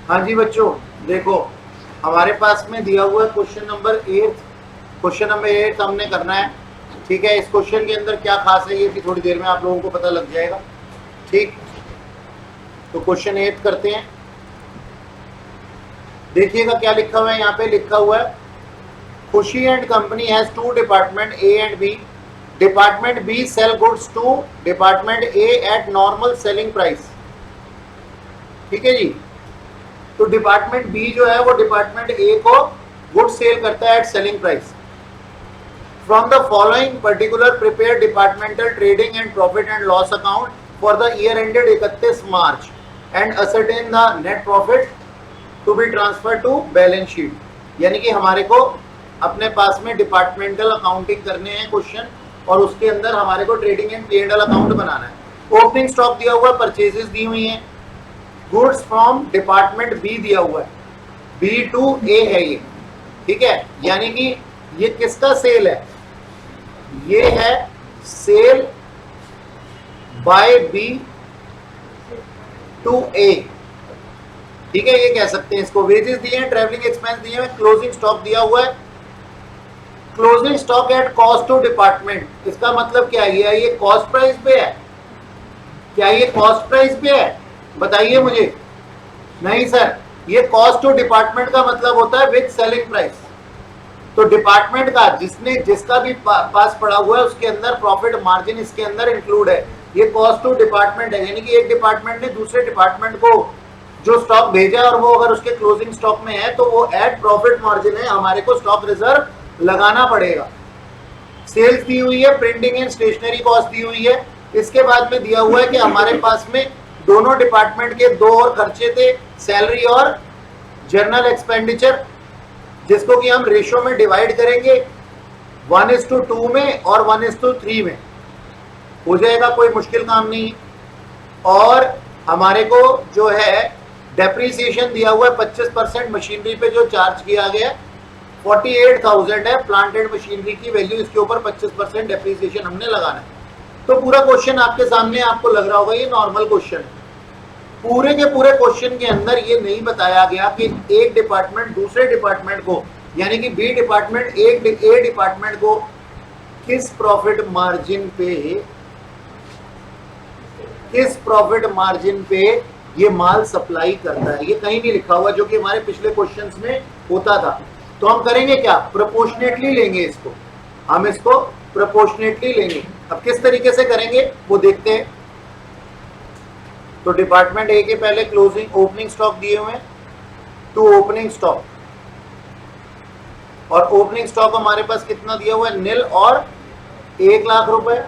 हाँ जी बच्चों, देखो हमारे पास में दिया हुआ है क्वेश्चन नंबर 8। क्वेश्चन नंबर 8 हमने करना है। ठीक है, इस क्वेश्चन के अंदर क्या खास है ये भी थोड़ी देर में आप लोगों को पता लग जाएगा। ठीक, तो क्वेश्चन 8 करते हैं। देखिएगा क्या लिखा हुआ है, यहाँ पे लिखा हुआ है Khushi and company has two department A and B. Department B sell goods to department A at normal selling price. ठीक है जी, तो डिपार्टमेंट बी जो है वो डिपार्टमेंट ए को गुड सेल करता है at selling price. From the following particular prepare departmental trading and profit and loss account for the year ended 31 March and ascertain the net profit to be transfer to balance sheet. यानी कि हमारे को अपने पास में departmental accounting करने हैं question, और उसके अंदर हमारे को ट्रेडिंग एंड P&L अकाउंट बनाना है। ओपनिंग स्टॉक दिया हुआ, परचेजेस दी हुई हैं, गुड्स फ्रॉम डिपार्टमेंट बी दिया हुआ है, बी टू ए है ये। ठीक है, यानी कि ये किसका सेल है, ये है सेल बाय बी टू ए। ठीक है, ये कह सकते हैं इसको। वेजेस दिए हैं, ट्रैवलिंग एक्सपेंस दिए हैं, क्लोजिंग स्टॉक दिया हुआ है। Closing stock at cost to department, इसका मतलब क्या है, ये कॉस्ट प्राइस पे है? क्या ये कॉस्ट प्राइस पे है? बताइए मुझे। नहीं सर, ये कॉस्ट टू डिपार्टमेंट का मतलब होता है विद सेलिंग प्राइस। तो डिपार्टमेंट का जिसका भी पास पड़ा हुआ है उसके अंदर प्रॉफिट मार्जिन इसके अंदर इंक्लूड है। ये कॉस्ट टू डिपार्टमेंट है, यानी कि एक डिपार्टमेंट ने दूसरे डिपार्टमेंट को जो स्टॉक भेजा और वो अगर उसके क्लोजिंग स्टॉक में है तो वो एट प्रॉफिट मार्जिन है, हमारे को स्टॉक रिजर्व लगाना पड़ेगा। सेल्स दी हुई है, प्रिंटिंग एंड स्टेशनरी कॉस्ट दी हुई है। इसके बाद में दिया हुआ है कि हमारे पास में दोनों डिपार्टमेंट के दो और खर्चे थे, सैलरी और जर्नल एक्सपेंडिचर, जिसको कि हम रेशो में डिवाइड करेंगे 1:2 में और 1:3 में। हो जाएगा, कोई मुश्किल काम नहीं। और हमारे को जो है डेप्रीसिएशन दिया हुआ है 25% मशीनरी पे जो चार्ज किया गया 48,000 है प्लांट एंड मशीनरी की वैल्यू, इसके ऊपर 25% डेप्रीसिएशन हमने लगाना है। तो पूरा क्वेश्चन आपके सामने, आपको लग रहा होगा ये नॉर्मल क्वेश्चन है। पूरे के पूरे क्वेश्चन के अंदर ये नहीं बताया गया कि एक डिपार्टमेंट दूसरे डिपार्टमेंट को, यानी कि बी डिपार्टमेंट ए डिपार्टमेंट को किस प्रॉफिट मार्जिन पे ये माल सप्लाई करता है, ये कहीं नहीं लिखा हुआ, जो कि हमारे पिछले क्वेश्चंस में होता था। तो हम करेंगे क्या, प्रोपोर्शनेटली लेंगे इसको, हम इसको प्रोपोर्शनेटली लेंगे। अब किस तरीके से करेंगे वो देखते हैं। तो डिपार्टमेंट ए के पहले क्लोजिंग ओपनिंग स्टॉक दिए हुए हैं, टू ओपनिंग स्टॉक, और ओपनिंग स्टॉक हमारे पास कितना दिया हुआ है, नील और 1 लाख रुपए।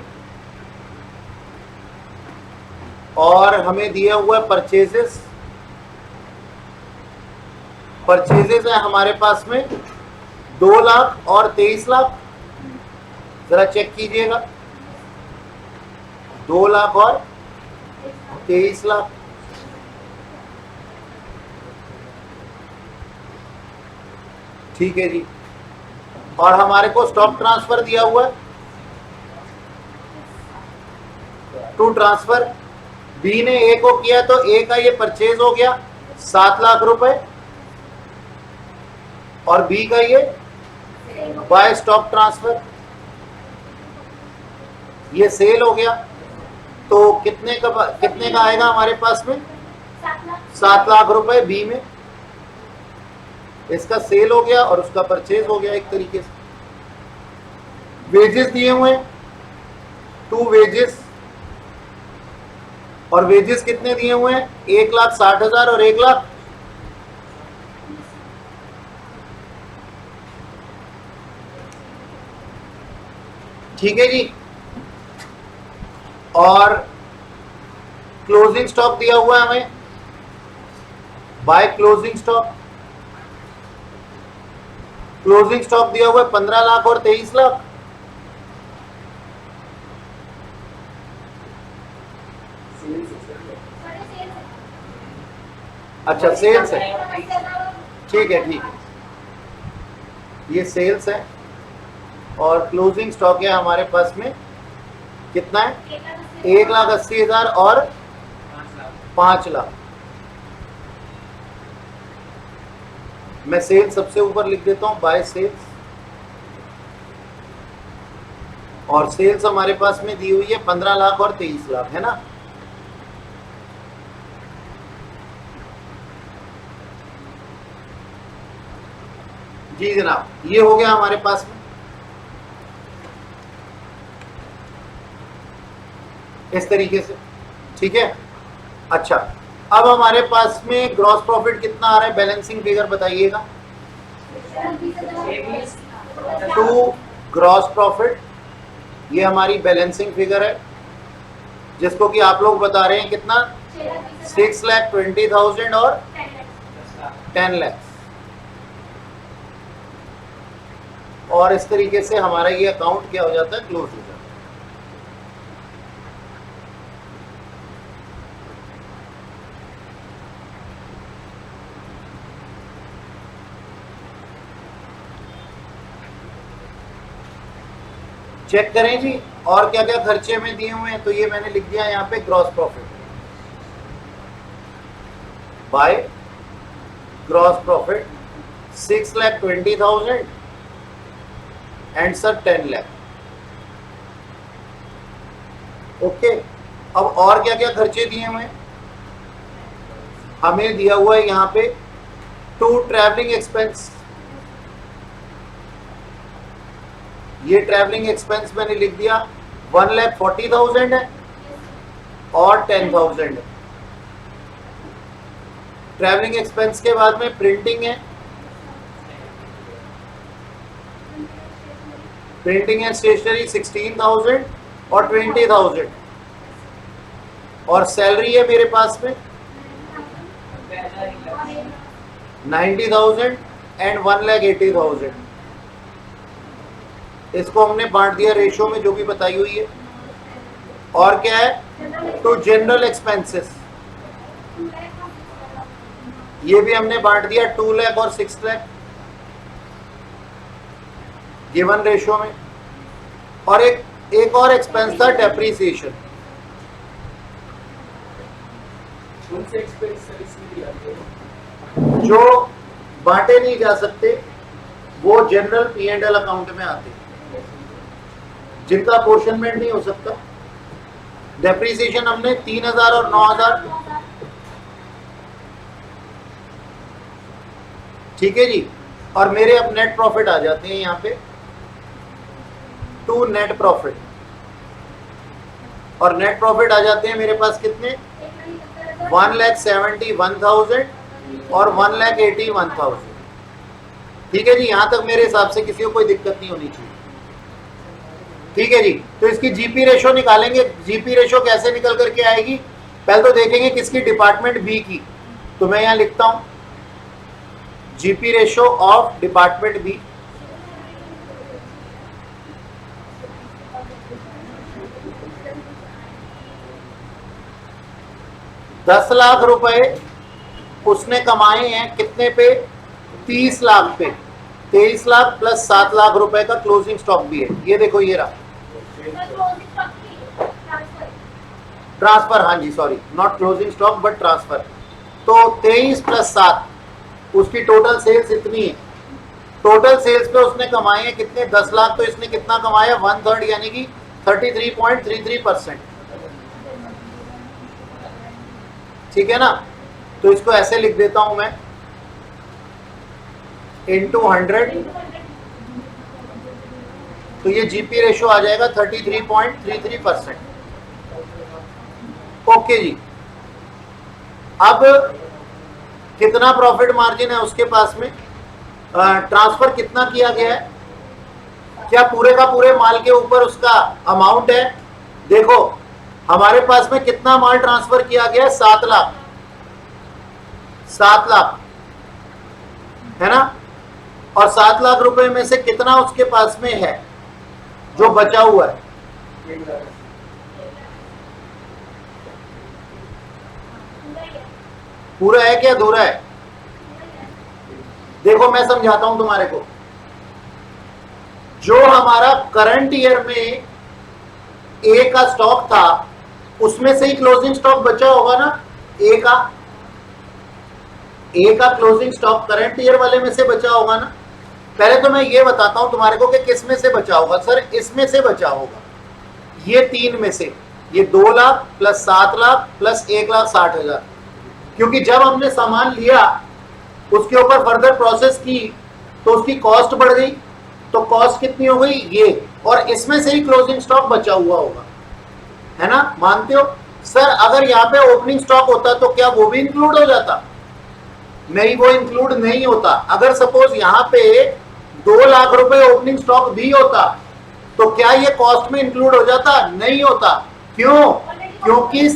और हमें दिया हुआ है परचेजेस है हमारे पास में 2 लाख और 23 लाख। जरा चेक कीजिएगा, 2 लाख और 23 लाख। ठीक है जी, और हमारे को स्टॉक ट्रांसफर दिया हुआ है, टू ट्रांसफर। बी ने ए को किया तो ए का ये परचेज हो गया 7 लाख रुपए, और बी का ये बाय स्टॉक ट्रांसफर, ये सेल हो गया। तो कितने का आएगा हमारे पास में, 7 लाख रुपए बी में, इसका सेल हो गया और उसका परचेज हो गया एक तरीके से। वेजेस दिए हुए 2 वेजेस, और वेजेस कितने दिए हुए हैं, 1,60,000 और 1 लाख। ठीक है जी, और क्लोजिंग स्टॉक दिया हुआ है हमें, बाय क्लोजिंग स्टॉक दिया हुआ है 15 लाख और 23 लाख। अच्छा, सेल्स है, ठीक है, ये सेल्स है, और क्लोजिंग स्टॉक है हमारे पास में कितना है, 1,80,000 और 5 लाख। मैं सेल सबसे ऊपर लिख देता हूं, बाय सेल्स, और सेल्स हमारे पास में दी हुई है 15 लाख और 23 लाख, है ना। जी जनाब, ये हो गया हमारे पास में इस तरीके से, ठीक है। अच्छा, अब हमारे पास में ग्रॉस प्रॉफिट कितना आ रहा है, बैलेंसिंग फिगर बताइएगा। 2 ग्रॉस प्रॉफिट, ये हमारी बैलेंसिंग फिगर है, जिसको कि आप लोग बता रहे हैं कितना, 6,20,000 और 10 लाख। और इस तरीके से हमारा ये अकाउंट क्या हो जाता है, क्लोज हो जाता है। चेक करें जी, और क्या क्या खर्चे में दिए हुए हैं, तो ये मैंने लिख दिया यहाँ पे gross profit, by gross profit 6,20,000 and sir 10 lakh. Okay, अब और क्या क्या खर्चे दिए हुए हैं, हमें दिया हुआ है यहाँ पे 2 ट्रैवलिंग एक्सपेंस, ये ट्रैवलिंग एक्सपेंस मैंने लिख दिया 1,40,000 है और 10,000 है। ट्रैवलिंग एक्सपेंस के बाद में प्रिंटिंग है, प्रिंटिंग एंड स्टेशनरी 16,000 और 20,000, और सैलरी है मेरे पास में 90,000 एंड 1,80,000। इसको हमने बांट दिया रेशो में जो भी बताई हुई है। और क्या है, टू जनरल एक्सपेंसेस, ये भी हमने बांट दिया 2 लाख और 6 लाख गिवन रेशो में। और एक और एक्सपेंस था डेप्रीसिएशन, जो बांटे नहीं जा सकते वो जनरल P&L अकाउंट में आते हैं, जिनका अपोर्शनमेंट नहीं हो सकता। डेप्रीसिएशन हमने 3,000 और 9,000, ठीक है जी। और मेरे अब नेट प्रॉफिट आ जाते हैं यहाँ पे, 2 नेट प्रॉफिट, और नेट प्रॉफिट आ जाते हैं मेरे पास कितने, 1,71,000 और 1,81,000। ठीक है जी, यहां तक मेरे हिसाब से किसी को कोई दिक्कत नहीं होनी चाहिए। ठीक है जी, तो इसकी जीपी रेशो निकालेंगे। जीपी रेशो कैसे निकल करके आएगी, पहले तो देखेंगे किसकी, डिपार्टमेंट बी की। तो मैं यहां लिखता हूं GP ratio of department B, ₹10,00,000 उसने कमाए हैं कितने पे, 30 लाख पे। 23 लाख प्लस 7 लाख रुपए का क्लोजिंग स्टॉक भी है, ये देखो ये रहा ट्रांसफर, हाँ जी sorry, not closing stock but transfer. तो 23 प्लस 7, उसकी टोटल सेल्स इतनी है। टोटल सेल्स पे उसने कमाए हैं कितने, 10 लाख, तो इसने कितना कमाया, 1/3 यानी कि 33.33%। ठीक है ना, तो इसको ऐसे लिख देता हूं मैं, इंटू 100, तो ये जीपी रेशो आ जाएगा 33.33%। ओके जी, अब कितना प्रॉफिट मार्जिन है उसके पास में, ट्रांसफर कितना किया गया है, क्या पूरे का पूरे माल के ऊपर उसका अमाउंट है। देखो हमारे पास में कितना माल ट्रांसफर किया गया है, 7 लाख, 7 लाख है ना। और 7 लाख रुपए में से कितना उसके पास में है जो बचा हुआ है, पूरा है क्या अधूरा है। देखो मैं समझाता हूं तुम्हारे को, जो हमारा करंट ईयर में ए का स्टॉक था उसमें से ही क्लोजिंग स्टॉक बचा होगा ना, ए का। ए का क्लोजिंग स्टॉक करंट ईयर वाले में से बचा होगा ना। पहले तो मैं ये बताता हूं तुम्हारे को कि किस में से बचा होगा। सर इसमें से बचा होगा, ये 3 में से, ये 2 लाख प्लस 7 लाख प्लस 1,60,000। क्योंकि जब हमने सामान लिया उसके ऊपर फर्दर प्रोसेस की तो उसकी कॉस्ट बढ़ गई, तो कॉस्ट कितनी हो गई ये, और इसमें से ही क्लोजिंग स्टॉक बचा हुआ होगा, है ना, मानते हो। सर अगर यहाँ पे ओपनिंग स्टॉक होता तो क्या वो भी इंक्लूड हो जाता? नहीं, वो इंक्लूड नहीं होता। अगर सपोज यहाँ पे 2 लाख रुपए ओपनिंग स्टॉक भी होता तो क्या ये कॉस्ट में इंक्लूड हो जाता? नहीं होता। क्यों? क्योंकि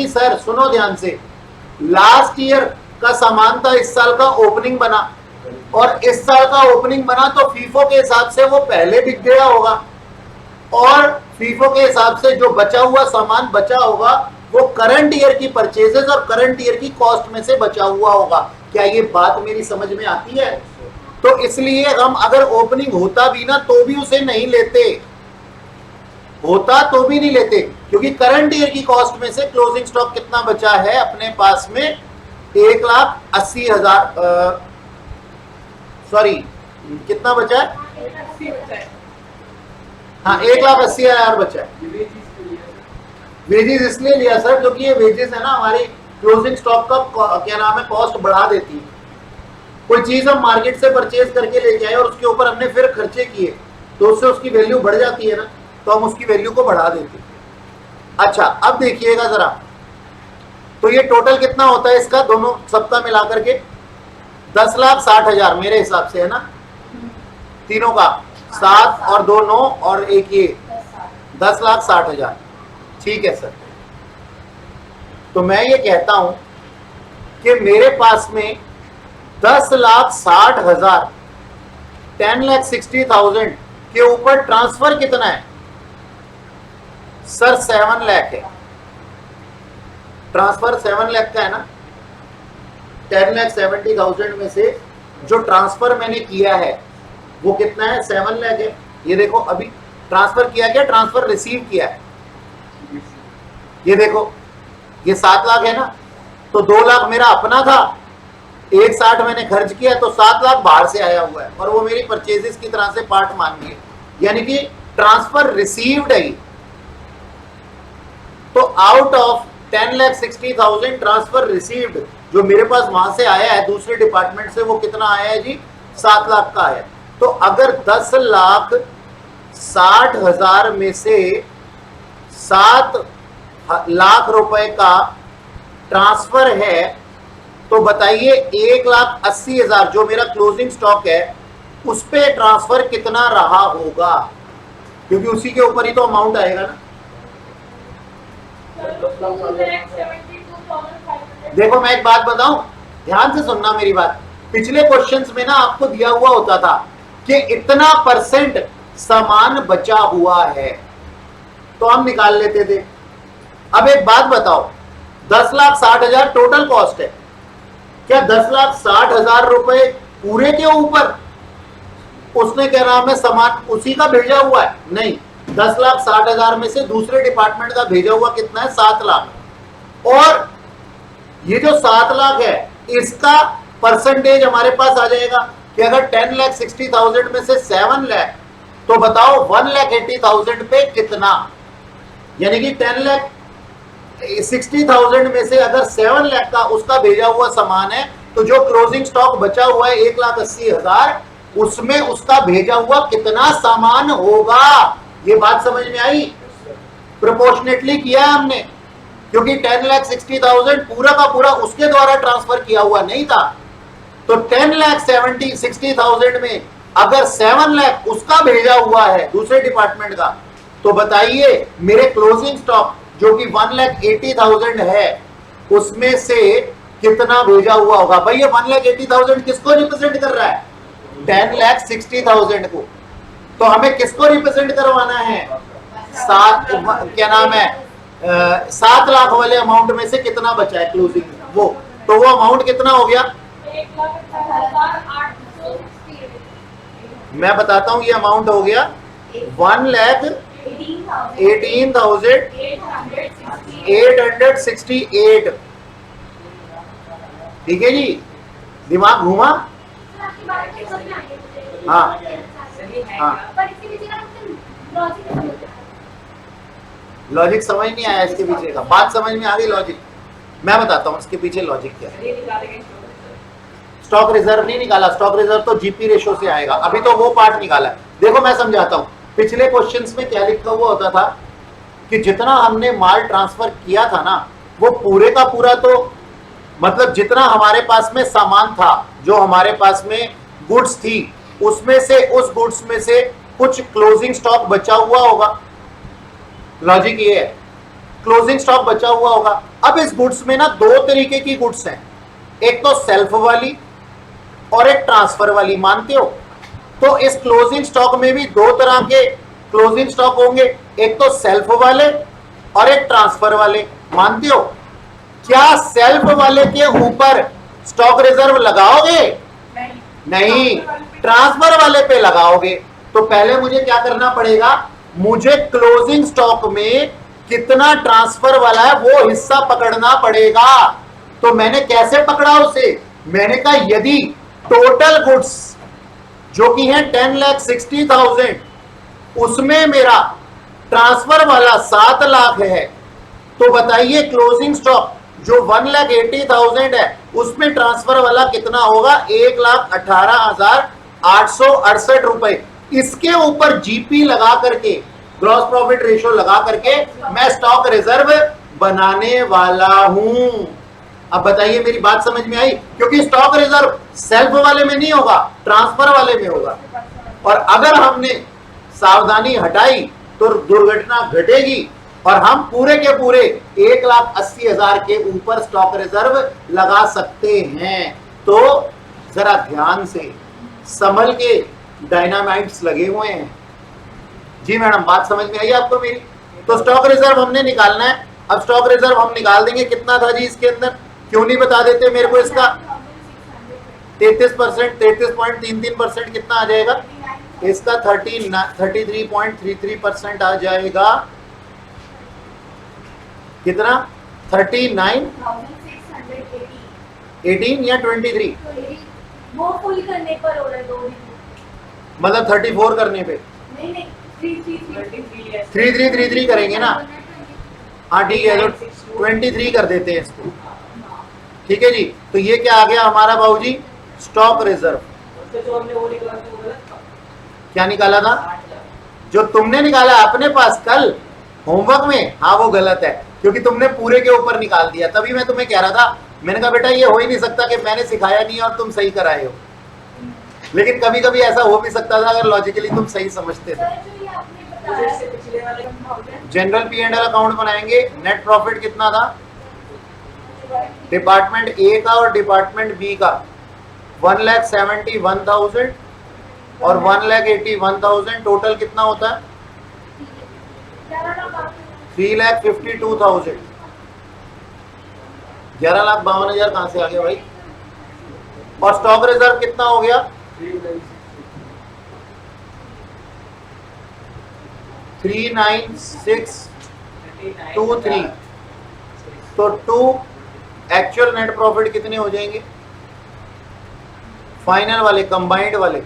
सर सुनो ध्यान से, लास्ट ईयर का सामान था, इस साल का ओपनिंग बना, और इस साल का ओपनिंग बना तो फीफो के हिसाब से वो पहले बिक गया होगा, और फीफो के हिसाब से जो बचा हुआ सामान बचा होगा वो करंट ईयर की परचेजेस और करंट ईयर की कॉस्ट में से बचा हुआ होगा। क्या ये बात मेरी समझ में आती है? तो इसलिए हम अगर ओपनिंग होता भी ना तो भी उसे नहीं लेते, होता तो भी नहीं लेते, क्योंकि करंट ईयर की कॉस्ट में से क्लोजिंग स्टॉक कितना बचा है अपने पास में? 1,80,000, सॉरी कितना बचा है? हाँ 1,80,000 बचा है। वेजेस इसलिए लिया सर क्योंकि ये वेजेस है ना हमारी क्लोजिंग स्टॉक का क्या नाम है, कॉस्ट बढ़ा देती है। कोई चीज हम मार्केट से परचेज करके लेके आए और उसके ऊपर हमने फिर खर्चे किए तो उससे उसकी वैल्यू बढ़ जाती है ना, तो हम उसकी वैल्यू को बढ़ा देते हैं। अच्छा अब देखिएगा जरा, तो ये टोटल कितना होता है इसका, दोनों सबका मिलाकर के 10,60,000 मेरे हिसाब से, है ना, तीनों का 7 और 2 9 और एक ये 10,60,000। ठीक है सर, तो मैं ये कहता हूं कि मेरे पास में 10,60,000 10,60,000 के ऊपर ट्रांसफर कितना है सर? 7 लाख है। ट्रांसफर 7 लाख का है ना। 10,70,000 में से जो ट्रांसफर मैंने किया है वो कितना है? 7 लाख है। ये देखो अभी ट्रांसफर किया गया, ट्रांसफर रिसीव किया है, ये देखो ये 7 लाख है ना, तो 2 लाख मेरा अपना था, 1,60 मैंने खर्च किया, तो 7 लाख बाहर से आया हुआ है और वो मेरी परचेजेस की तरह से पार्ट मान लिए, यानी कि ट्रांसफर रिसीव्ड है। तो आउट ऑफ 10,60,000 ट्रांसफर रिसीव्ड जो मेरे पास वहां से आया है दूसरे डिपार्टमेंट से, वो कितना आया है जी? 7 लाख का आया। तो अगर 10,60,000 में से 7 लाख रुपए का ट्रांसफर है तो बताइए 1,80,000 जो मेरा क्लोजिंग स्टॉक है उस पे ट्रांसफर कितना रहा होगा, क्योंकि उसी के ऊपर ही तो अमाउंट आएगा ना। देखो मैं एक बात बताऊं, ध्यान से सुनना मेरी बात। पिछले क्वेश्चंस में ना आपको दिया हुआ होता था कि इतना % सामान बचा हुआ है तो हम निकाल लेते थे। अब एक बात बताओ, 10,60,000 टोटल कॉस्ट है, क्या 10,60,000 रुपए पूरे के ऊपर उसने क्या नाम है सामान उसी का भेजा हुआ है? नहीं, 10,60,000 में से दूसरे डिपार्टमेंट का भेजा हुआ कितना है? 7 लाख। और ये जो 7 लाख है इसका परसेंटेज हमारे पास आ जाएगा कि अगर 10,60,000 में से 7 लाख तो बताओ 1,80,000 पे कितना, यानी कि 10,60,000 में से अगर 7 लाख का उसका भेजा हुआ सामान है तो जो क्लोजिंग स्टॉक बचा हुआ है 1,80,000 उसमें उसका भेजा हुआ कितना सामान होगा। ये बात समझ में आई? प्रोपोर्शनेटली किया है हमने, क्योंकि 10,60,000 पूरा का पूरा उसके द्वारा ट्रांसफर किया हुआ नहीं था। तो 10,60,000 में अगर 7 लाख उसका भेजा हुआ है दूसरे डिपार्टमेंट का, तो बताइए मेरे क्लोजिंग स्टॉक जो कि 1,80,000 है उसमें से कितना भेजा हुआ होगा। भाई ये 1,80,000 किसको रिप्रेजेंट कर रहा है? 10,60,000 को। तो हमें किसको रिप्रेजेंट करवाना है? 7 लाख वाले अमाउंट में से कितना बचा है क्लोजिंग वो, तो वो अमाउंट कितना हो गया? मैं बताता हूं, ये अमाउंट हो गया 1,18,868। ठीक है जी, दिमाग घूमा। हाँ हाँ, लॉजिक समझ नहीं आया इसके पीछे का, बात समझ में आ गई लॉजिक। मैं बताता हूँ इसके पीछे लॉजिक क्या है। स्टॉक रिजर्व नहीं निकाला, स्टॉक रिजर्व तो जीपी रेशो से आएगा, अभी तो वो पार्ट निकाला है। देखो मैं समझाता हूँ, पिछले क्वेश्चंस में क्या लिखा हुआ होता था कि जितना हमने माल ट्रांसफर किया था ना, वो पूरे का पूरा, तो मतलब जितना हमारे पास में सामान था, जो हमारे पास में गुड्स थी, उसमें से, उस गुड्स में से कुछ क्लोजिंग स्टॉक बचा हुआ होगा। लॉजिक ये है, क्लोजिंग स्टॉक बचा हुआ होगा। अब इस गुड्स में ना दो तरीके की गुड्स हैं, एक तो सेल्फ वाली और एक ट्रांसफर वाली, मानते हो? तो इस क्लोजिंग स्टॉक में भी दो तरह के क्लोजिंग स्टॉक होंगे, एक तो सेल्फ वाले और एक ट्रांसफर वाले, मानते हो? क्या सेल्फ वाले के ऊपर स्टॉक रिजर्व लगाओगे? नहीं, ट्रांसफर वाले पे लगाओगे। तो पहले मुझे क्या करना पड़ेगा, मुझे क्लोजिंग स्टॉक में कितना ट्रांसफर वाला है वो हिस्सा पकड़ना पड़ेगा। तो मैंने कैसे पकड़ा उसे, मैंने कहा यदि टोटल गुड्स जो कि है 10,60,000, उसमें मेरा ट्रांसफर वाला 7 लाख है, तो बताइए क्लोजिंग स्टॉक जो 1,80,000 है, उसमें ट्रांसफर वाला कितना होगा? 1,18,868 रुपए। इसके ऊपर जीपी लगा करके, ग्रॉस प्रॉफिट रेशियो लगा करके मैं स्टॉक रिजर्व बनाने वाला हूं। अब बताइए मेरी बात समझ में आई? क्योंकि स्टॉक रिजर्व सेल्फ वाले में नहीं होगा, ट्रांसफर वाले में होगा। और अगर हमने सावधानी हटाई तो दुर्घटना घटेगी और हम पूरे के पूरे 1,80,000 के ऊपर स्टॉक रिजर्व लगा सकते हैं। तो जरा ध्यान से संभल के, डायनामाइट्स लगे हुए हैं। जी मैडम, बात समझ में आई आपको मेरी? तो स्टॉक रिजर्व हमने निकालना है। अब स्टॉक रिजर्व हम निकाल देंगे, कितना था जी इसके अंदर, क्यों नहीं बता देते मेरे को? इसका 33%, 33.33% कितना आ जाएगा? इसका 33.33% आ जाएगा। कितना? 39,18 या 23? वो फुल करने पर हो रहा है, मतलब 34 करने पे? नहीं 3333 करेंगे ना? हाँ ठीक है, तो 23 कर देते हैं इसको। ठीक है जी, तो ये क्या आ गया हमारा बाबूजी? Stock reserve. क्या निकाला था? जो तुमने निकाला अपने पास कल होमवर्क में, हाँ वो गलत है, क्योंकि तुमने पूरे के ऊपर निकाल दिया। तभी मैं तुम्हें कह रहा था, मैंने कहा बेटा ये हो ही नहीं सकता कि मैंने सिखाया नहीं और तुम सही कराए हो। लेकिन कभी कभी ऐसा हो भी सकता था अगर लॉजिकली तुम सही समझते थे। General P and L account बनाएंगे। नेट प्रॉफिट कितना था डिपार्टमेंट ए का और डिपार्टमेंट बी का? 1,71,000 और 1,81,000, टोटल कितना होता है? 3,52,000। 11,52,000 कहां से आ गया भाई? और स्टॉक रिजर्व कितना हो गया? 3,96,23। तो 2 एक्चुअल नेट प्रॉफिट कितने हो जाएंगे फाइनल वाले, कंबाइंड वाले?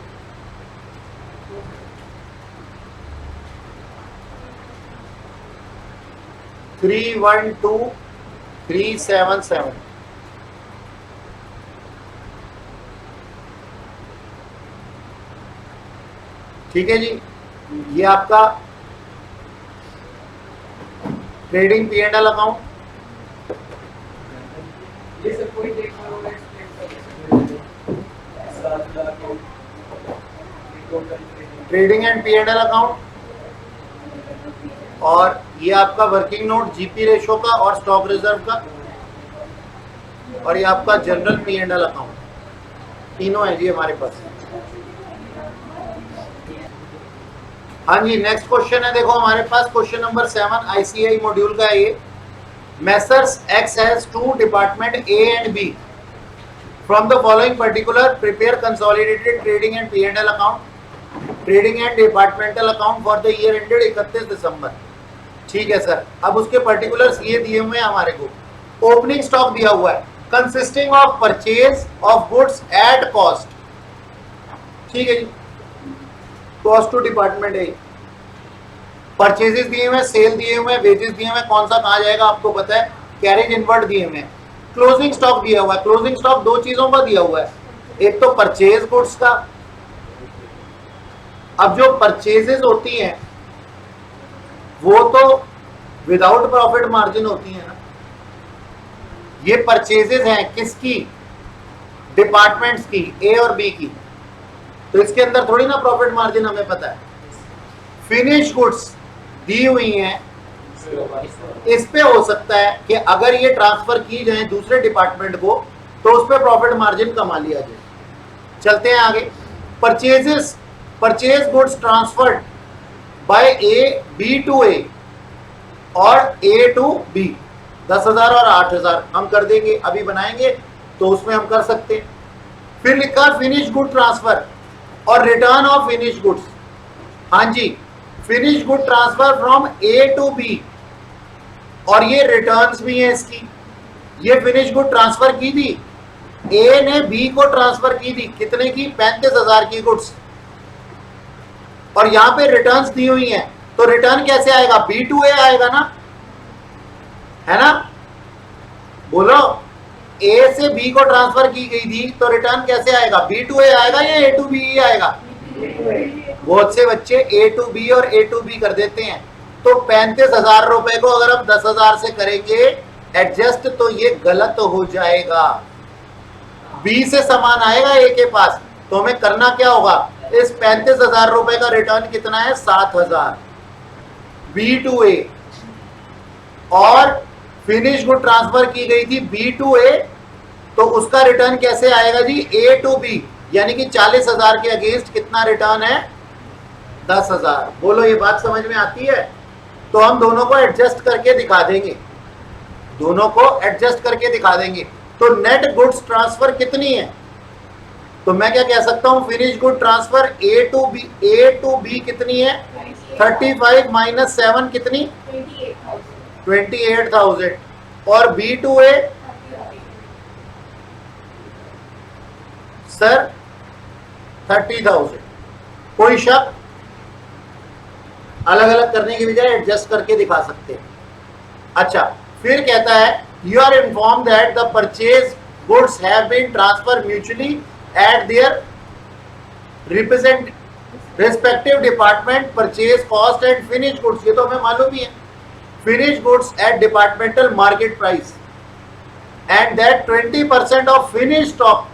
3,12,377। ठीक है जी, ये आपका trading P and L account. ये सब कोई देखा होगा trading and P and L account, और ये आपका वर्किंग नोट जीपी रेशो का और स्टॉक रिजर्व का, और ये आपका general P and L account. तीनों है जी हमारे पास। हाँ जी, नेक्स्ट क्वेश्चन है, देखो हमारे पास क्वेश्चन नंबर 7 आईसीआई मॉड्यूल का है ये। Messrs X has 2 department A and B from the following particular prepare consolidated trading and P and L account, trading and departmental account for the year ended 31 December. ठीक है sir, अब उसके particulars ये दिए हुए हैं हमारे को। ओपनिंग स्टॉक दिया हुआ है consisting of purchase of goods at cost, ठीक है जी, कॉस्ट टू डिपार्टमेंट है। परचेजेस दिए हुए, सेल दिए हुए, वेजेस दिए हुए, कौन सा कहा जाएगा आपको पता है, कैरेज इनवर्ड दिए हुए, क्लोजिंग स्टॉक दिया हुआ है। क्लोजिंग स्टॉक दो चीजों का दिया हुआ है, एक तो परचेज गुड्स का। अब जो परचेजेस होती हैं वो तो विदाउट प्रॉफिट मार्जिन होती है ना, ये परचेजेस हैं किसकी, डिपार्टमेंट्स की, ए और बी की, तो इसके अंदर थोड़ी ना प्रॉफिट मार्जिन हमें पता है। फिनिश गुड्स दी हुई हैं, इस पे हो सकता है कि अगर ये ट्रांसफर की जाए दूसरे डिपार्टमेंट को तो उस पे प्रॉफिट मार्जिन कमा लिया जाए। चलते हैं आगे। Purchases, purchase goods transferred by A B to A और ए टू बी, 10,000 और 8,000 हम कर देंगे, अभी बनाएंगे तो उसमें हम कर सकते हैं। फिर लिखा फिनिश गुड ट्रांसफर और रिटर्न ऑफ फिनिश गुड्स। हाँ जी, finish good transfer from A to B, और ये रिटर्न्स भी हैं इसकी। ये फिनिश गुड ट्रांसफर की थी, ए ने बी को ट्रांसफर की थी, कितने की, 35,000 की गुड्स, और यहां पे रिटर्न्स दी हुई हैं, तो रिटर्न कैसे आएगा, बी टू ए आएगा ना, है ना, बोलो, ए से बी को ट्रांसफर की गई थी तो रिटर्न कैसे आएगा, बी टू ए आएगा या ए टू बी आएगा। बहुत से बच्चे ए टू बी और ए टू बी कर देते हैं, तो 35,000 रुपए को अगर हम 10,000 से करेंगे एडजस्ट तो ये गलत हो जाएगा, बी से समान आएगा ए के पास, तो हमें करना क्या होगा, इस 35,000 रुपए का रिटर्न कितना है, 7,000 बी टू ए, और फिनिश गुड ट्रांसफर की गई थी बी टू ए, तो उसका रिटर्न कैसे आएगा जी, ए टू बी, यानी कि 40,000 के अगेंस्ट कितना रिटर्न है, 10,000। बोलो ये बात समझ में आती है। तो हम दोनों को एडजस्ट करके दिखा देंगे, दोनों को एडजस्ट करके दिखा देंगे। तो नेट गुड्स ट्रांसफर कितनी है, तो मैं क्या कह सकता हूं, finish good transfer A to B कितनी है, 35 माइनस 7 कितनी, 28,000, और बी टू ए सर 30,000। कोई शक, अलग अलग करने की बजाय एडजस्ट करके दिखा सकते हैं। अच्छा, फिर कहता है you are inform that the purchase goods have been transfer mutually at their respective department, purchase cost and finish goods, ये तो हमें मालूम ही है, finish goods at departmental market price, and that 20% of finish stock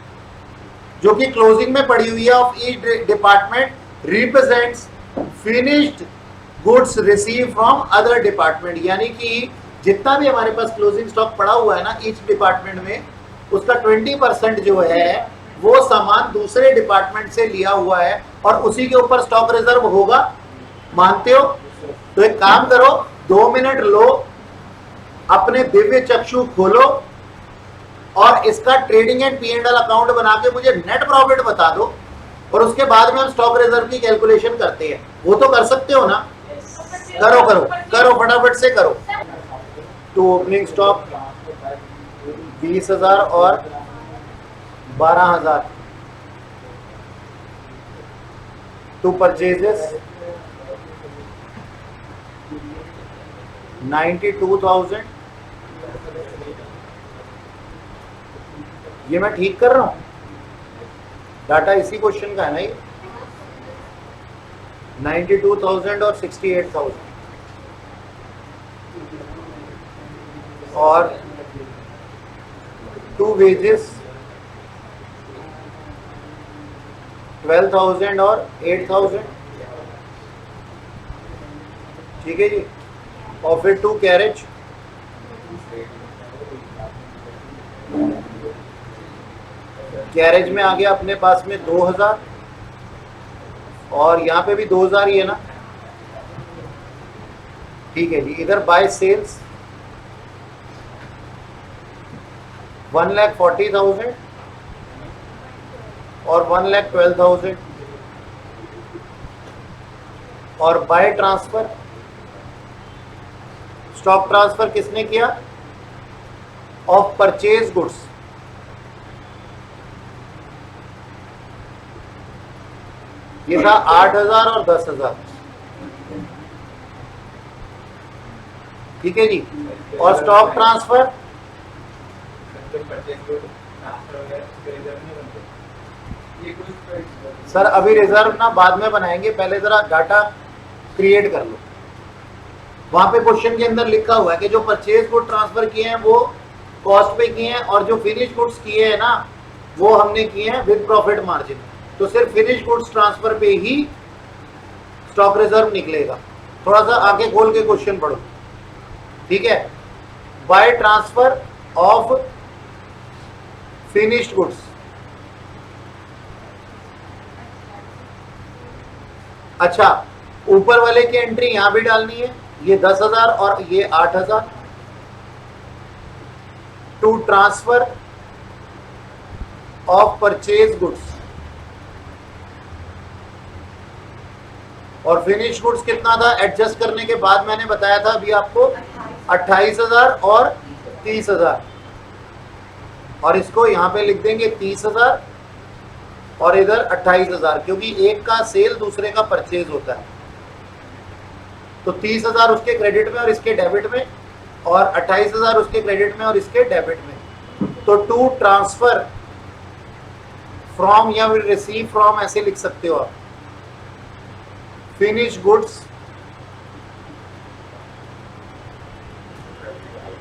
जो कि closing में पड़ी हुई है of each department represents finished goods receive from other department, यानी कि जितना भी हमारे पास क्लोजिंग स्टॉक पड़ा हुआ है ना ईच डिपार्टमेंट में, उसका 20% जो है वो सामान दूसरे डिपार्टमेंट से लिया हुआ है और उसी के ऊपर स्टॉक रिजर्व होगा, मानते हो। तो एक काम करो, 2 मिनट लो, अपने दिव्य चक्षु खोलो और इसका ट्रेडिंग एंड P&L अकाउंट बना के मुझे नेट प्रॉफिट बता दो, और उसके बाद में हम स्टॉक रिजर्व की कैलकुलेशन करते हैं। वो तो कर सकते हो ना, करो करो करो, फटाफट से करो। टू ओपनिंग स्टॉक 20,000 और 12,000, टू परचेजेस 92,000, ये मैं ठीक कर रहा हूं, डाटा इसी क्वेश्चन का है ना ये, 92,000 और 68,000, और टू वेजेस 12,000 और 8,000, ठीक है जी, और फिर टू कैरेज में आ गया अपने पास में 2,000, और यहाँ पे भी 2,000 ही है ना, ठीक है जी। इधर बाय सेल्स 1,40,000 और 1,12,000, और बाय ट्रांसफर, स्टॉक ट्रांसफर किसने किया, ऑफ परचेज गुड्स ये था 8,000 और 10,000, ठीक है जी। और स्टॉक ट्रांसफर सर अभी रिजर्व ना बाद में बनाएंगे, पहले जरा डाटा क्रिएट कर लो। वहां पे क्वेश्चन के अंदर लिखा हुआ है कि जो परचेज गुड ट्रांसफर किए हैं वो कॉस्ट पे किए हैं, और जो फिनिश गुड्स किए हैं ना वो हमने किए हैं विद प्रॉफिट मार्जिन। तो सिर्फ फिनिश गुड्स ट्रांसफर पे ही स्टॉक रिजर्व निकलेगा। थोड़ा सा आगे खोल के क्वेश्चन पढ़ो, ठीक है। By transfer of finished goods, अच्छा ऊपर वाले की एंट्री यहां भी डालनी है, ये 10,000 और ये 8,000 to transfer of purchase goods, और फिनिश गुड्स कितना था एडजस्ट करने के बाद मैंने बताया था अभी आपको 28,000 और 30,000, और इसको यहां पे लिख देंगे 30,000 और इधर 28,000, क्योंकि एक का सेल दूसरे का परचेज होता है। तो 30,000 उसके क्रेडिट में और इसके डेबिट में, और 28,000 उसके क्रेडिट में और इसके डेबिट में। तो टू ट्रांसफर फ्रॉम या फिर रिसीव फ्रॉम ऐसे लिख सकते हो आप, फिनिश गुड्स,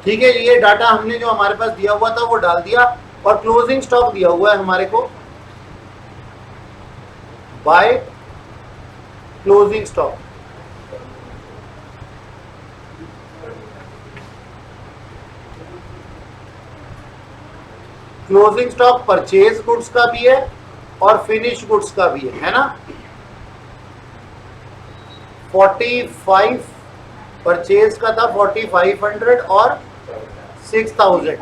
ठीक है। ये डाटा हमने जो हमारे पास दिया हुआ था वो डाल दिया, और क्लोजिंग स्टॉक दिया हुआ है हमारे को by closing stock. Closing stock purchase goods का भी है और फिनिश गुड्स का भी है ना। 45 परचेज का था, 4500 और 6000,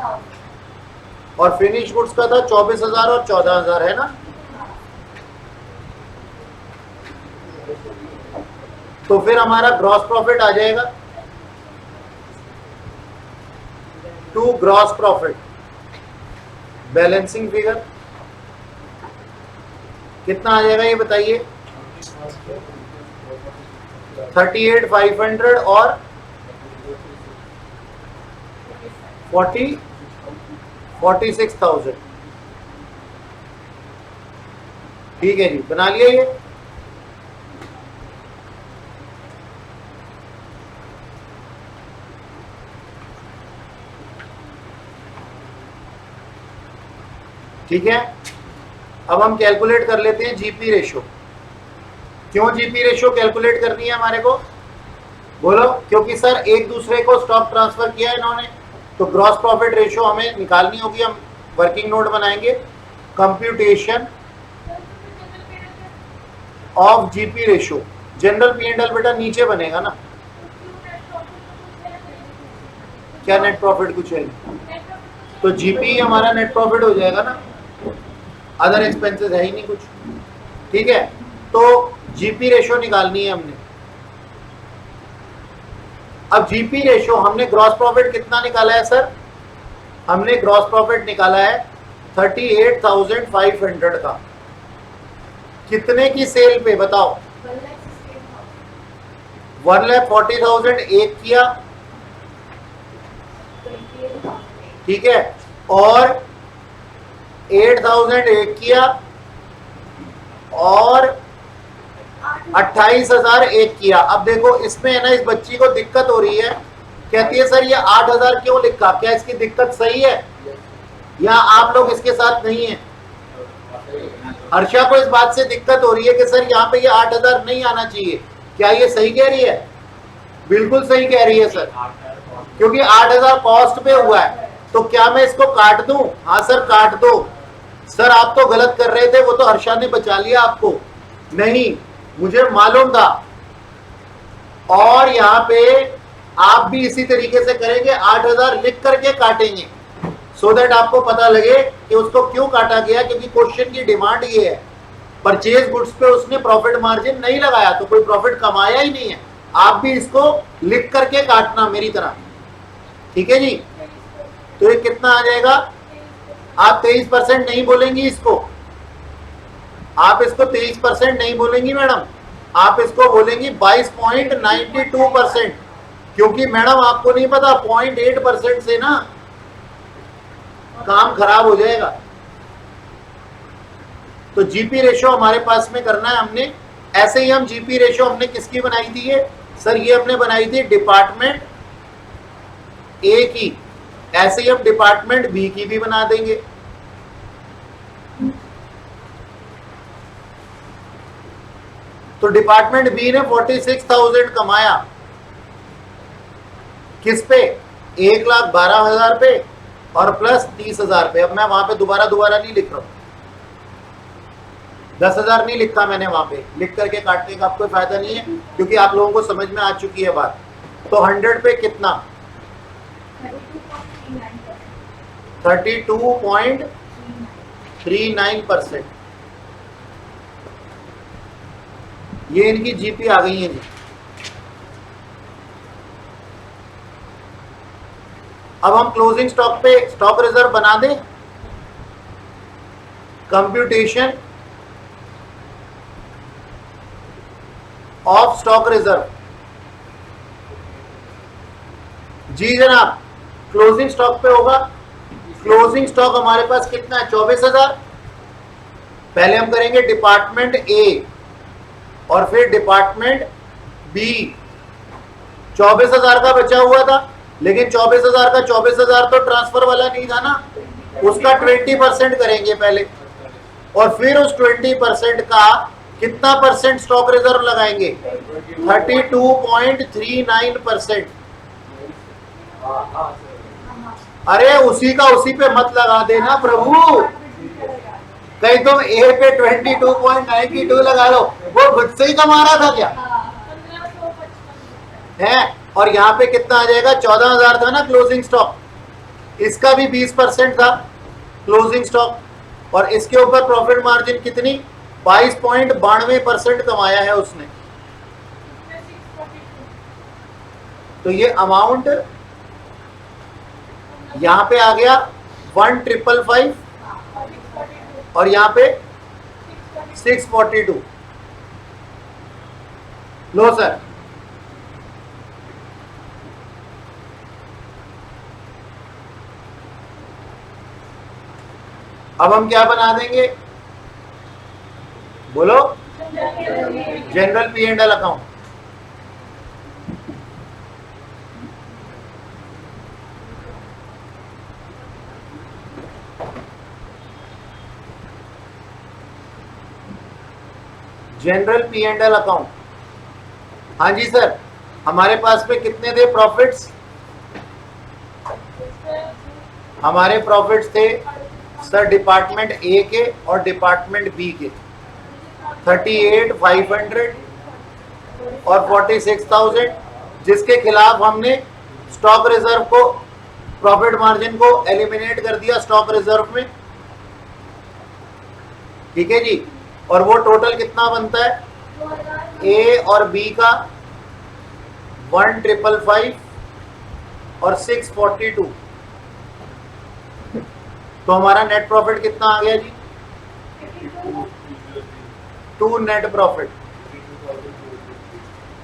और फिनिश गुड्स का था 24,000 और 14,000, है ना। तो फिर हमारा ग्रॉस प्रॉफिट आ जाएगा, to gross profit balancing figure कितना आ जाएगा ये बताइए। 38,500 और 46,000, ठीक है जी, बना लिया ये। ठीक है, अब हम कैलकुलेट कर लेते हैं जीपी रेशो। क्यों जीपी रेशो कैलकुलेट करनी है हमारे को, बोलो। क्योंकि सर एक दूसरे को स्टॉक ट्रांसफर किया है इन्होंने, तो ग्रॉस प्रॉफिट रेशो हमें निकालनी होगी। हम वर्किंग नोट बनाएंगे, computation of GP ratio. General P&L बेटा नीचे बनेगा ना, क्या नेट प्रॉफिट कुछ है, तो जीपी हमारा नेट प्रॉफिट हो जाएगा ना, अदर एक्सपेंसेस है ही नहीं कुछ, ठीक है। तो जीपी रेशो निकालनी है हमने। अब जीपी रेशो हमने ग्रॉस प्रॉफिट कितना निकाला है सर, हमने ग्रॉस प्रॉफिट निकाला है 38,500 का। कितने की सेल पे बताओ, 1,40,000 एक किया, ठीक है, और 8,000 एक किया, और 28,000 एक किया। अब देखो इसमें है ना, इस बच्ची को दिक्कत हो रही है, कहती है सर ये 8,000 क्यों लिखा, क्या इसकी दिक्कत सही है या आप लोग इसके साथ नहीं है। हर्षा को इस बात से दिक्कत हो रही है कि सर यहाँ पे ये 8,000 नहीं आना चाहिए, क्या ये सही कह रही है, बिल्कुल सही कह रही है सर, क्योंकि 8,000 कॉस्ट पे हुआ है। तो क्या मैं इसको काट दूं, हाँ सर काट दो। सर आप तो गलत कर रहे थे, वो तो हर्षा ने बचा लिया आपको, नहीं मुझे मालूम था। और यहाँ पे आप भी इसी तरीके से करेंगे, 8,000 लिख करके काटेंगे, सो दैट आपको पता लगे कि उसको क्यों काटा गया, क्योंकि क्वेश्चन की डिमांड ये है। परचेज गुड्स पे उसने प्रॉफिट मार्जिन नहीं लगाया, तो कोई प्रॉफिट कमाया ही नहीं है। आप भी इसको लिख करके काटना मेरी तरह, ठीक है जी। तो ये कितना आ जाएगा, आप 23% नहीं बोलेंगी इसको, आप इसको 23% नहीं बोलेंगी मैडम, आप इसको बोलेंगी 22.92%, क्योंकि मैडम आपको नहीं पता 0.8% से ना काम खराब हो जाएगा। तो जीपी रेशो हमारे पास में करना है हमने। ऐसे ही हम जीपी रेशो हमने किसकी बनाई थी ये सर, ये हमने बनाई थी डिपार्टमेंट ए की, ऐसे ही हम डिपार्टमेंट बी की भी बना देंगे। तो डिपार्टमेंट बी ने 46,000 कमाया, किस पे, 1,12,000 पे और प्लस 30,000 पे। अब मैं वहां पे दोबारा नहीं लिख रहा हूं, 10,000 नहीं लिखता मैंने वहां पे, लिख करके काटने का आपको फायदा नहीं है, क्योंकि आप लोगों को समझ में आ चुकी है बात। तो 100 पे कितना, 32.39%। ये इनकी जीपी आ गई है जी। अब हम क्लोजिंग स्टॉक पे स्टॉक रिजर्व बना दें। कंप्यूटेशन ऑफ स्टॉक रिजर्व, जी जनाब, क्लोजिंग स्टॉक पे होगा। क्लोजिंग स्टॉक हमारे पास कितना है, 24,000। पहले हम करेंगे डिपार्टमेंट ए और फिर डिपार्टमेंट बी। 24,000 का बचा हुआ था, लेकिन 24,000 का 24,000 तो ट्रांसफर वाला नहीं था ना, उसका 20% करेंगे पहले, और फिर उस 20% का कितना परसेंट स्टॉक रिजर्व लगाएंगे, 32.39%। अरे उसी का उसी पे मत लगा देना प्रभु, कहीं तुम ए पे 22.92 लगा लो, वो खुद से ही कमा रहा था क्या 1555 है। और यहाँ पे कितना आ जाएगा, 14,000 था ना क्लोजिंग स्टॉक, इसका भी 20% था क्लोजिंग स्टॉक, और इसके ऊपर प्रॉफिट मार्जिन कितनी, 22.92% कमाया है उसने। तो ये अमाउंट यहाँ पे आ गया 1,555 और यहाँ पे 642। लो सर, अब हम क्या बना देंगे, बोलो, general P and L account. General P and L account, हाँ जी सर, हमारे पास में कितने थे प्रॉफिट्स, हमारे प्रॉफिट्स थे सर डिपार्टमेंट ए के और डिपार्टमेंट बी के 38,500 और 46,000, जिसके खिलाफ हमने स्टॉक रिजर्व को, प्रॉफिट मार्जिन को एलिमिनेट कर दिया स्टॉक रिजर्व में, ठीक है जी। और वो टोटल कितना बनता है, ए और बी का 1,555 और 642, तो हमारा नेट प्रॉफिट कितना आ गया जी, 2 नेट प्रॉफिट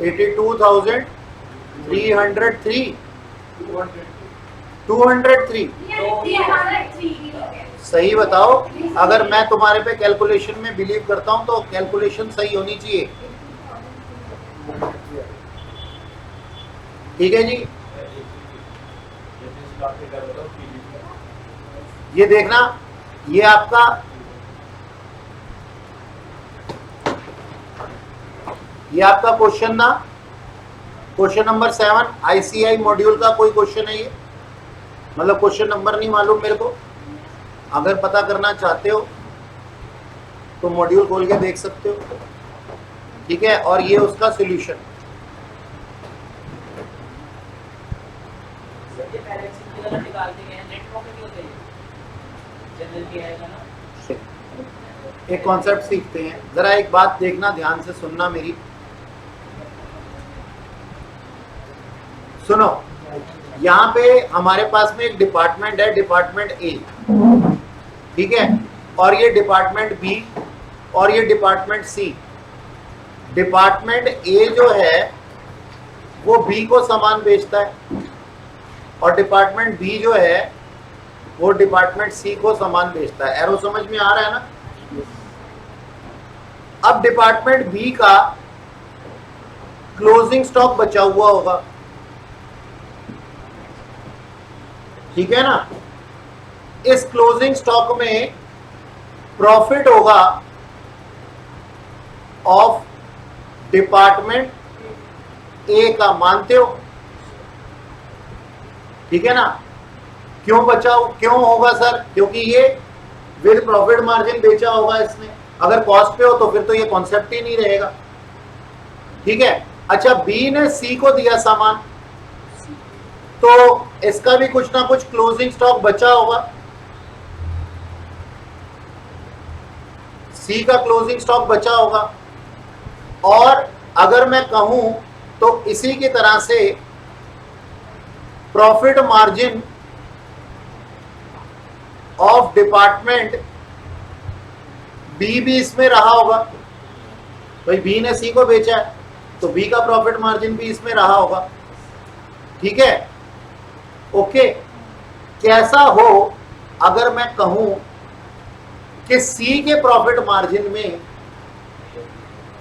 82,303, 203। सही बताओ, अगर मैं तुम्हारे पे कैलकुलेशन में बिलीव करता हूं तो कैलकुलेशन सही होनी चाहिए, ठीक है जी। ये देखना, ये आपका क्वेश्चन था, क्वेश्चन नंबर 7 आईसीआई मॉड्यूल का कोई क्वेश्चन है ये, मतलब क्वेश्चन नंबर नहीं मालूम मेरे को, अगर पता करना चाहते हो तो मॉड्यूल खोल के देख सकते हो, ठीक है। और ये उसका सॉल्यूशन, एक कॉन्सेप्ट सीखते हैं, जरा एक बात देखना, ध्यान से सुनना मेरी, सुनो। यहाँ पे हमारे पास में एक डिपार्टमेंट है, डिपार्टमेंट ए, ठीक है, और ये डिपार्टमेंट बी और ये डिपार्टमेंट सी। डिपार्टमेंट ए जो है वो बी को सामान बेचता है और डिपार्टमेंट बी जो है वो डिपार्टमेंट सी को सामान बेचता है। एरो समझ में आ रहा है ना? अब डिपार्टमेंट बी का क्लोजिंग स्टॉक बचा हुआ होगा, ठीक है ना? इस क्लोजिंग स्टॉक में प्रॉफिट होगा ऑफ डिपार्टमेंट ए का, मानते हो? ठीक है ना? क्यों क्यों होगा सर? क्योंकि ये विद प्रॉफिट मार्जिन बेचा होगा इसने। अगर कॉस्ट पे हो तो फिर तो ये कॉन्सेप्ट ही नहीं रहेगा, ठीक है? अच्छा, बी ने सी को दिया सामान, तो इसका भी कुछ ना कुछ क्लोजिंग स्टॉक बचा होगा। सी का क्लोजिंग स्टॉक बचा होगा। और अगर मैं कहूं तो इसी की तरह से profit margin of department B भी इसमें रहा होगा। भाई बी ने सी को बेचा है तो बी का प्रॉफिट मार्जिन भी इसमें रहा होगा, ठीक है? ओके। कैसा हो अगर मैं कहूं कि सी के प्रॉफिट मार्जिन में,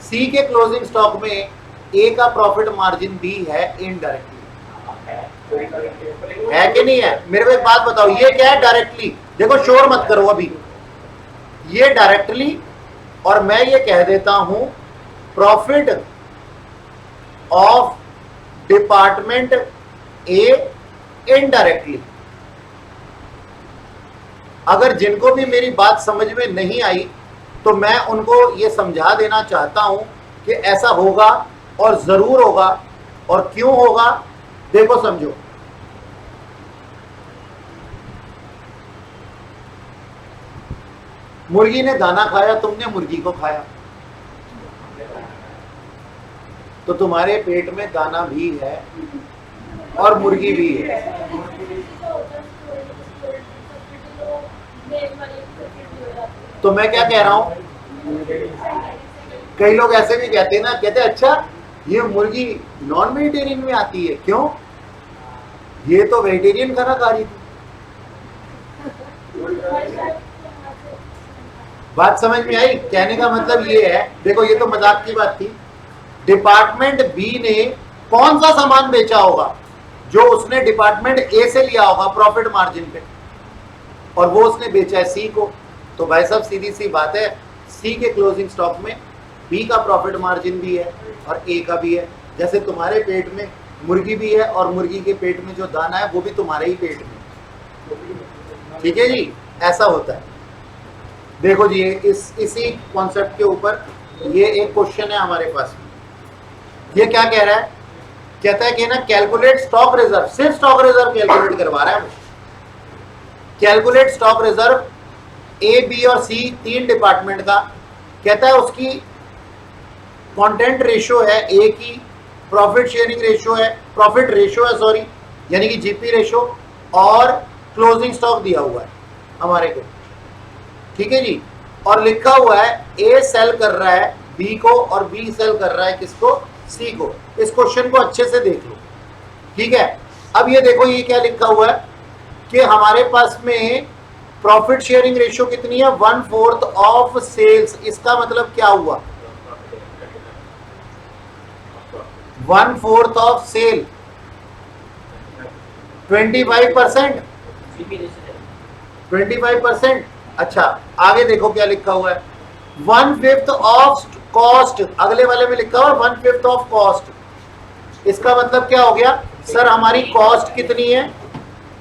सी के क्लोजिंग स्टॉक में ए का प्रॉफिट मार्जिन भी है इनडायरेक्टली, है कि नहीं है? मेरे को एक बात बताओ, ये क्या है? डायरेक्टली। देखो शोर मत करो अभी, ये डायरेक्टली, और मैं ये कह देता हूं profit of department A indirectly. अगर जिनको भी मेरी बात समझ में नहीं आई तो मैं उनको ये समझा देना चाहता हूं कि ऐसा होगा और जरूर होगा, और क्यों होगा देखो समझो। मुर्गी ने दाना खाया, तुमने मुर्गी को खाया, तो तुम्हारे पेट में दाना भी है और मुर्गी भी है। तो मैं क्या कह रहा हूं, कई लोग ऐसे भी कहते हैं ना, कहते हैं अच्छा ये मुर्गी नॉन वेजिटेरियन में आती है, क्यों? ये तो वेजिटेरियन खाना खा रही थी। बात समझ में आई? कहने का मतलब ये है, देखो ये तो मजाक की बात थी। डिपार्टमेंट बी ने कौन सा सामान बेचा होगा जो उसने डिपार्टमेंट ए से लिया होगा प्रॉफिट मार्जिन पे, और वो उसने बेचा है सी को। तो भाई साहब सीधी सी बात है, सी के क्लोजिंग स्टॉक में बी का प्रॉफिट मार्जिन भी है और ए का भी है। जैसे तुम्हारे पेट में मुर्गी भी है और मुर्गी के पेट में जो दाना है वो भी तुम्हारे ही पेट में, ठीक है जी? ऐसा होता है। देखो जी, इसी कॉन्सेप्ट के ऊपर ये एक क्वेश्चन है हमारे पास में। ये क्या कह रहा है? कहता है कि ना कैलकुलेट स्टॉक रिजर्व, सिर्फ स्टॉक रिजर्व कैलकुलेट करवा रहा है। कैलकुलेट स्टॉक रिजर्व ए, बी और सी, तीन डिपार्टमेंट का। कहता है उसकी कंटेंट रेशियो है ए की, प्रॉफिट शेयरिंग रेशियो है, प्रॉफिट रेशियो है सॉरी, यानी कि जीपी रेशियो, और क्लोजिंग स्टॉक दिया हुआ है हमारे को, ठीक है जी? और लिखा हुआ है ए सेल कर रहा है बी को और बी सेल कर रहा है किसको? सी को। इस क्वेश्चन को अच्छे से देख लो, ठीक है? अब ये देखो ये क्या लिखा हुआ है कि हमारे पास में प्रॉफिट शेयरिंग रेशियो कितनी है? 1/4 ऑफ सेल्स। इसका मतलब क्या हुआ? 1/4 ऑफ सेल 25%, 25%। अच्छा आगे देखो क्या लिखा हुआ है, 1/5 ऑफ कॉस्ट। अगले वाले में लिखा हुआ 1/5 ऑफ कॉस्ट। इसका मतलब क्या हो गया? सर हमारी कॉस्ट कितनी है?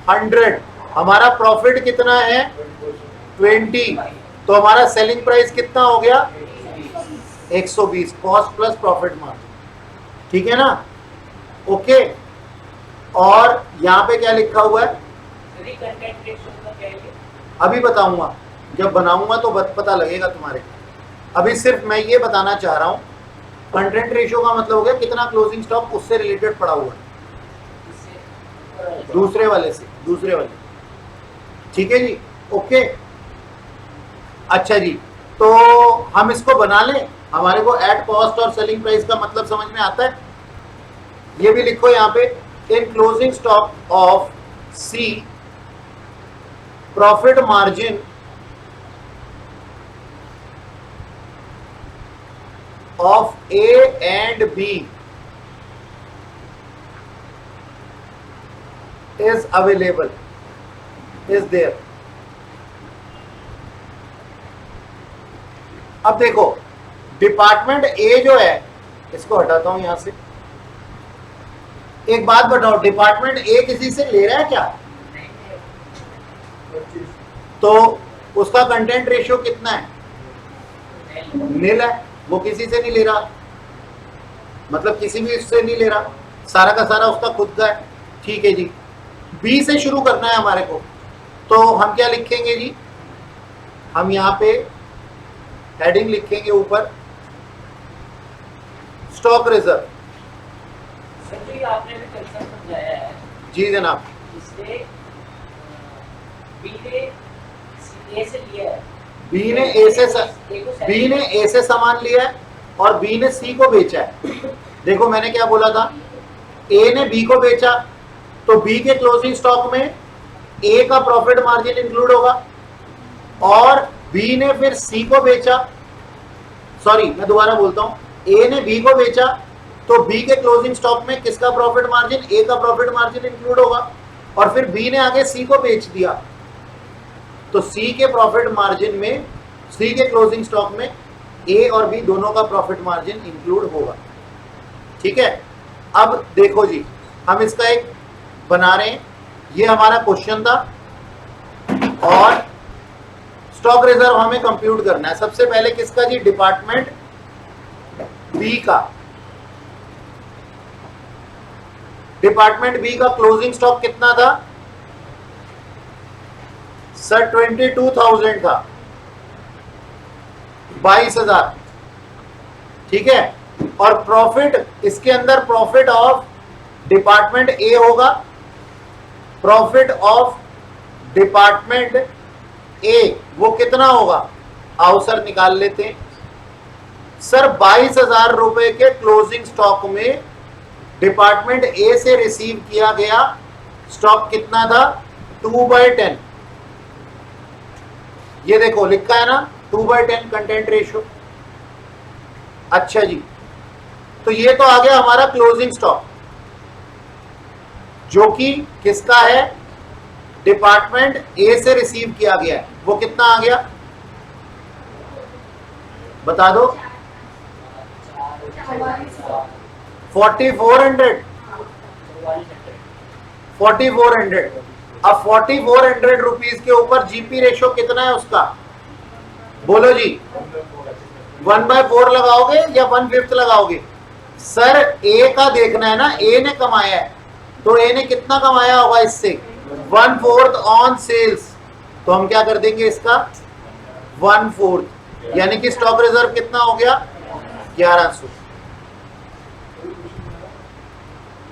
100, हमारा प्रॉफिट कितना है? 20, तो हमारा सेलिंग प्राइस कितना हो गया? 120, कॉस्ट प्लस प्रॉफिट मार्जिन, ठीक है ना? ओके। और यहाँ पे क्या लिखा हुआ है? अभी बताऊंगा, जब बनाऊंगा तो पता लगेगा तुम्हारे। अभी सिर्फ मैं ये बताना चाह रहा हूँ, कंटेंट रेशियो का मतलब हो गया कितना क्लोजिंग स्टॉक उससे रिलेटेड पड़ा हुआ है, दूसरे वाले से, दूसरे वाले, ठीक है जी? ओके। अच्छा जी, तो हम इसको बना लें, हमारे को एट कॉस्ट और सेलिंग प्राइस का मतलब समझ में आता है। ये भी लिखो यहाँ पे, in closing stock of C profit margin of A and B is available, is there. अब देखो डिपार्टमेंट ए जो है, इसको हटाता हूं यहां से। एक बात बताओ, डिपार्टमेंट ए किसी से ले रहा है क्या? तो उसका कंटेंट रेशियो कितना है? नील है, वो किसी से नहीं ले रहा, मतलब किसी भी उससे नहीं ले रहा, सारा का सारा उसका खुद का है। ठीक है जी, बी से शुरू करना है हमारे को, तो हम क्या लिखेंगे जी? हम यहाँ पे हेडिंग लिखेंगे ऊपर, स्टॉक रिजर्व। सर जी आपने भी कंसेप्ट समझाया है, जी जनाब। इससे बी ने ए से लिया है, बी ने ए से सामान लिया है और बी ने सी को बेचा है। देखो मैंने क्या बोला था, ए ने बी को बेचा तो बी के क्लोजिंग स्टॉक में ए का प्रॉफिट मार्जिन इंक्लूड होगा, और बी ने फिर सी को बेचा, सॉरी मैं दोबारा बोलता हूं, ए ने बी को बेचा तो बी के क्लोजिंग स्टॉक में किसका प्रॉफिट मार्जिन? ए का प्रॉफिट मार्जिन इंक्लूड होगा, और फिर बी ने आगे सी को बेच दिया तो सी के प्रॉफिट मार्जिन में, सी के क्लोजिंग स्टॉक में ए और बी दोनों का प्रॉफिट मार्जिन इंक्लूड होगा। ठीक है, अब देखो जी, हम इसका एक बना रहे हैं, ये हमारा क्वेश्चन था और स्टॉक रिजर्व हमें कंप्यूट करना है। सबसे पहले किसका जी? डिपार्टमेंट बी का। डिपार्टमेंट बी का क्लोजिंग स्टॉक कितना था सर? 22,000 था, 22,000। ठीक है, और प्रॉफिट इसके अंदर प्रॉफिट ऑफ डिपार्टमेंट ए होगा, प्रॉफिट ऑफ डिपार्टमेंट ए वो कितना होगा? आओ सर निकाल लेते हैं। सर 22,000 रुपए के क्लोजिंग स्टॉक में डिपार्टमेंट ए से रिसीव किया गया स्टॉक कितना था? 2/10। ये देखो लिखा है ना 2/10 कंटेंट रेशियो। अच्छा जी, तो ये तो आ गया हमारा क्लोजिंग स्टॉक जो कि किसका है? डिपार्टमेंट ए से रिसीव किया गया है। वो कितना आ गया बता दो? 4400। 4400। अब 4400 रुपीज के ऊपर जीपी रेशो कितना है उसका? बोलो जी। 1/4 लगाओगे या 1/5 लगाओगे? सर ए का देखना है ना, ए ने कमाया है तो ए ने कितना कमाया होगा इससे? 1/4 ऑन सेल्स, तो हम क्या कर देंगे इसका 1/4, यानी कि स्टॉक रिजर्व कितना हो गया? 1100।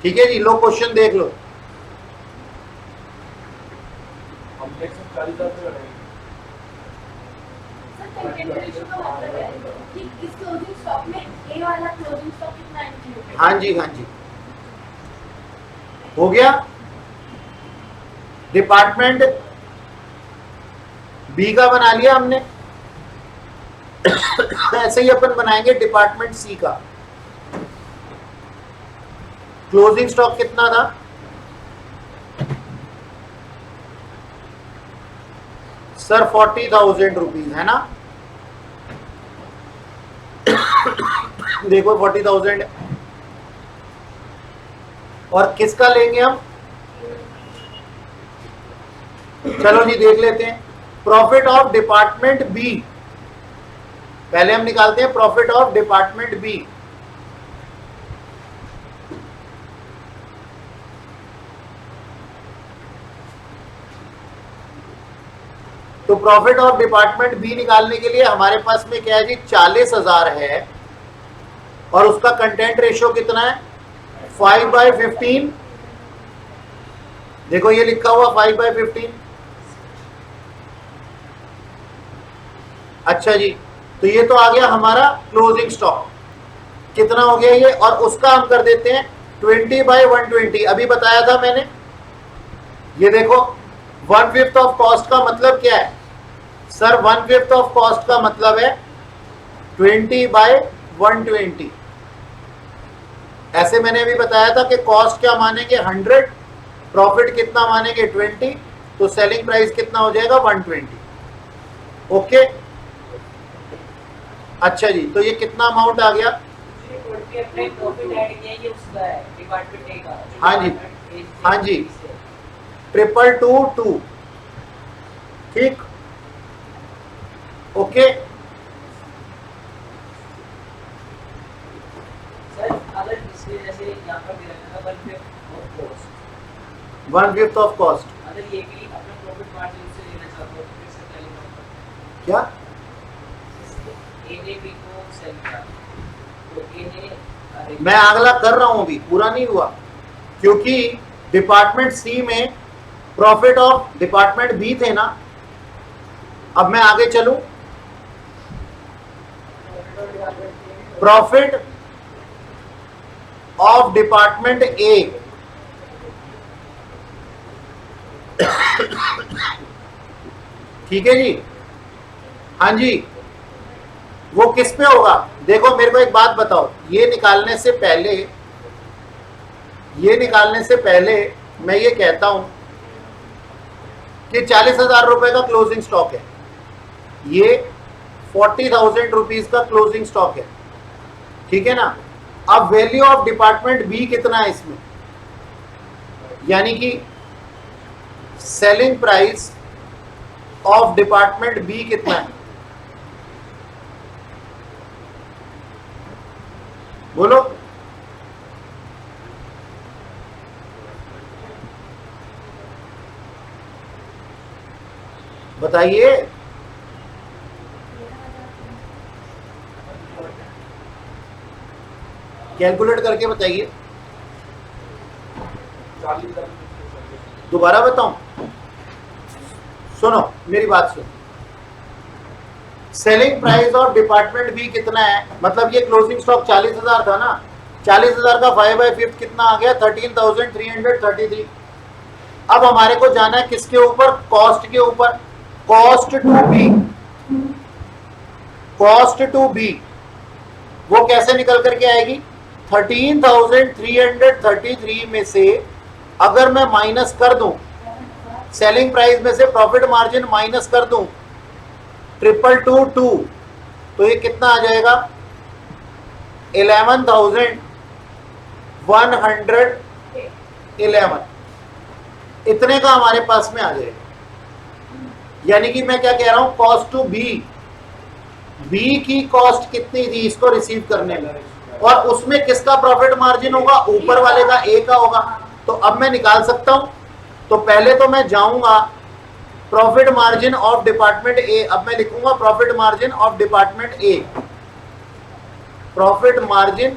ठीक है जी, लो क्वेश्चन देख लो। सर कंटेंट रेशियो का मतलब है कि इस क्लोजिंग स्टॉक में ए वाला क्लोजिंग स्टॉक कितना इंक्लूड है? हाँ जी, हाँ जी, हो गया। डिपार्टमेंट बी का बना लिया हमने। ऐसे ही अपन बनाएंगे डिपार्टमेंट सी का। क्लोजिंग स्टॉक कितना था? सर 40,000 रुपीज है ना। देखो 40,000, और किसका लेंगे हम? चलो जी देख लेते हैं। प्रॉफिट ऑफ डिपार्टमेंट बी, पहले हम निकालते हैं प्रॉफिट ऑफ डिपार्टमेंट बी। तो प्रॉफिट ऑफ डिपार्टमेंट बी निकालने के लिए हमारे पास में क्या है जी? 40,000 है और उसका कंटेंट रेशियो कितना है? 5/15। देखो ये लिखा हुआ 5/15। अच्छा जी, तो ये तो आ गया हमारा क्लोजिंग स्टॉक, कितना हो गया ये, और उसका हम कर देते हैं 20/120। अभी बताया था मैंने, ये देखो 1/5 ऑफ कॉस्ट का मतलब क्या है सर, 1/5 ऑफ कॉस्ट का मतलब है 20/120। ऐसे मैंने अभी बताया था कि कॉस्ट क्या मानेंगे 100, प्रॉफिट कितना मानेंगे 20, तो सेलिंग प्राइस कितना हो जाएगा 120। ओके, अच्छा जी, तो ये कितना अमाउंट आ गया? हाँ जी, हाँ जी, 222, ठीक, ओके। सर अगर इसमें जैसे यहाँ पर दे रखा था 1/5 ऑफ कॉस्ट, अगर ये भी अपना प्रॉफिट मार्जिन से लेना चाहते हो तो फिर से पहले क्या ए ने बी को सेल किया तो ए ने मैं अगला कर रहा हूं, अभी पूरा नहीं हुआ, क्योंकि डिपार्टमेंट सी में प्रॉफिट ऑफ डिपार्टमेंट बी थे ना। अब मैं आगे चलूं, प्रॉफिट ऑफ डिपार्टमेंट ए, ठीक है जी, हाँ जी, वो किस पे होगा? देखो मेरे को एक बात बताओ, ये निकालने से पहले मैं ये कहता हूं कि 40,000 रुपए का क्लोजिंग स्टॉक है, ये 40,000 रुपीज का क्लोजिंग स्टॉक है, ठीक है ना। अब वैल्यू ऑफ डिपार्टमेंट बी कितना है इसमें, यानी कि selling price of department B कितना है, बोलो। बताइए, कैलकुलेट करके बताइए, दोबारा बताऊं, सुनो मेरी बात सुनो, selling price of department B कितना है, मतलब ये क्लोजिंग स्टॉक 40,000 था ना, 40,000 का 5/5 कितना आ गया 13,333। अब हमारे को जाना है किसके ऊपर, कॉस्ट के ऊपर, कॉस्ट टू बी, वो कैसे निकल करके आएगी, 13,333 में से अगर मैं माइनस कर दूं, सेलिंग प्राइस में से प्रॉफिट मार्जिन माइनस कर दूं 222, तो ये कितना आ जाएगा 11,111, इतने का हमारे पास में आ जाएगा। यानी कि मैं क्या कह रहा हूं, कॉस्ट टू बी की कॉस्ट कितनी थी इसको रिसीव करने में, और उसमें किसका प्रॉफिट मार्जिन होगा, ऊपर वाले का ए का होगा। तो अब मैं निकाल सकता हूं, तो पहले तो मैं जाऊंगा profit margin of department A, अब मैं लिखूंगा profit margin of department A, profit margin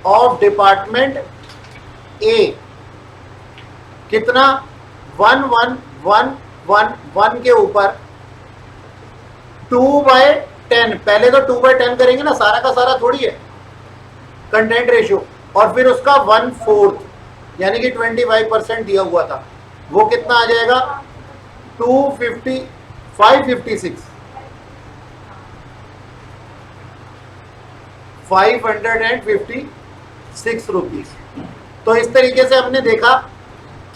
of department A कितना 11,111 के ऊपर 2/10, पहले तो 2/10 करेंगे ना, सारा का सारा थोड़ी है कंटेंट रेशियो, और फिर उसका 1/4 यानी कि 25% दिया हुआ था, वो कितना आ जाएगा 556 रुपीज। तो इस तरीके से हमने देखा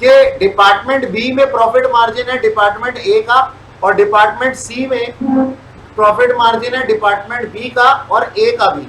कि डिपार्टमेंट बी में प्रॉफिट मार्जिन है डिपार्टमेंट ए का, और डिपार्टमेंट सी में प्रॉफिट मार्जिन है डिपार्टमेंट बी का और ए का भी।